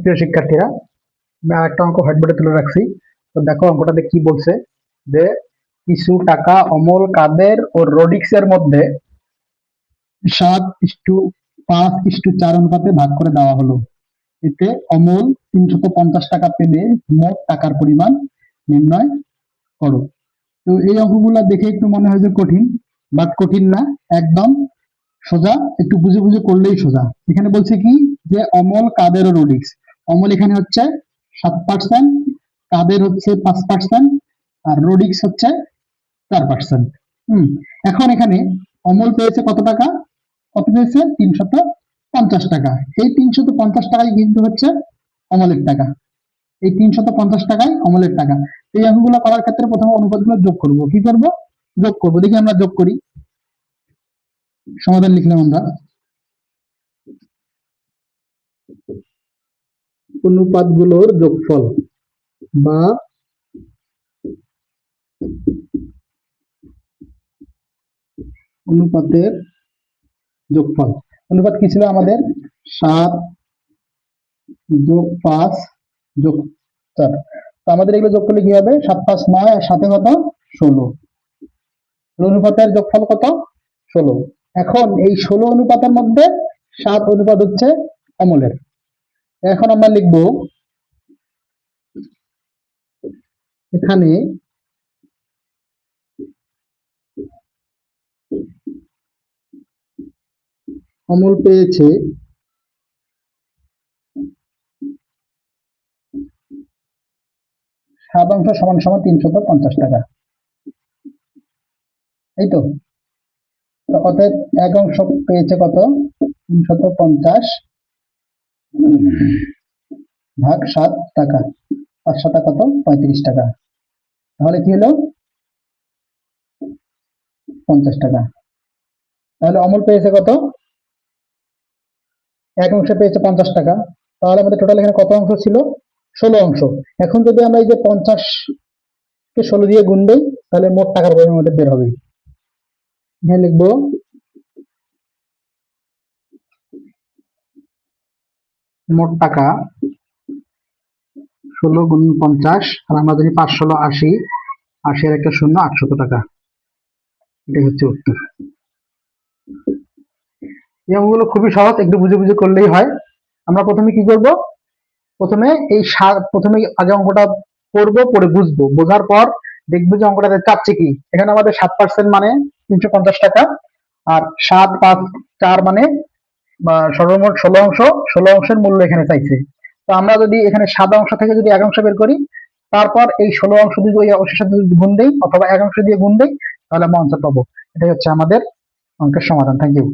প্রিয় শিক্ষার্থীরা, আমি আরেকটা অঙ্ক হোয়াইটবোর্ডে তুলে রাখছি। তো দেখো অঙ্কটাতে কি বলছে, যে কিছু টাকা অমল, কাদের ও রোডিক্সের মধ্যে 7:5:4 অনুপাতে ভাগ করে দেওয়া হলো। এতে অমল 350 টাকা পেলে মোট টাকার পরিমাণ নির্ণয় করো। তো এই অঙ্কগুলা দেখে একটু মনে হয় যে কঠিন, বাট কঠিন না, একদম সোজা। একটু বুঝে বুঝে করলেই সোজা। এখানে বলছে কি, যে অমল, কাদের ও রোডিক্স। অমল এখানে হচ্ছে 7%, কাদের হচ্ছে 5%, আর রোডিক্স হচ্ছে 4%। এখন এখানে অমল পেয়েছে কত টাকা? কত পেয়েছে? 350 টাকা। এই 350 টাকাই কিন্তু হচ্ছে অমলের টাকা। এই 350 টাকায় অমলের টাকা। এই অঙ্কগুলো করার ক্ষেত্রে প্রথমে অনুপাতগুলো যোগ করব। কি করব? যোগ করব। দেখি আমরা যোগ করি। সমাধান লিখলাম আমরা, অনুপাতগুলোর যোগফল বা অনুপাতের যোগফল। অনুপাত কি ছিল আমাদের? 7+5+4। তো আমাদের এগুলো যোগ করলে কি হবে? 7×5=9, আর 7 কত? 16। অনুপাতের যোগফল কত? 16। এখন এই 16 অনুপাতের মধ্যে 7 অনুপাত হচ্ছে অমলের। এখন আমরা লিখব, এখানে অমল পেয়েছে 7 অংশ = 350 টাকা। এই তো। অতএব 1 অংশ পেয়েছে কত? 350 ভাগ 7 টাকা। 5 কত? 35 টাকা। তাহলে কি হলো? 50 টাকা। তাহলে অমল পেয়েছে কত? 1 অংশ পেয়েছে 50 টাকা। তাহলে আমাদের টোটাল এখানে কত অংশ ছিল? 16 অংশ। এখন যদি আমরা এই যে 50 কে 16 দিয়ে গুণ দেই, তাহলে মোট টাকার পরিমাণ আমাদের বের হবে। এখানে লিখবো মোট টাকা 16 গুণ 50, আর আমরা যদি 5×16=80, 80 আর একটা শূন্য, 800 টাকা। এটাই হচ্ছে উত্তর। এই অঙ্কগুলো খুবই সহজ, একটু বুঝে বুঝে করলেই হয়। আমরা প্রথমে কি করব? প্রথমে প্রথমে আগে অঙ্কটা পড়বো, পড়ে বুঝবো, বোঝার পর দেখবো যে অঙ্কটাতে চাচ্ছে কি। এখানে আমাদের 7% মানে 350 টাকা, আর 7+5+4 মানে সর্বমোট 16 অংশ। 16 অংশের মূল্য এখানে চাইছে। তো আমরা যদি এখানে 7 অংশ থেকে যদি 1 অংশ বের করি, তারপর এই 16 অংশ যদি ওই অংশের সাথে যদি গুণ দেই, অথবা 1 অংশ দিয়ে গুণ দেই, তাহলে আমরা অঞ্চল পাবো। এটাই হচ্ছে আমাদের অঙ্কের সমাধান। Thank you.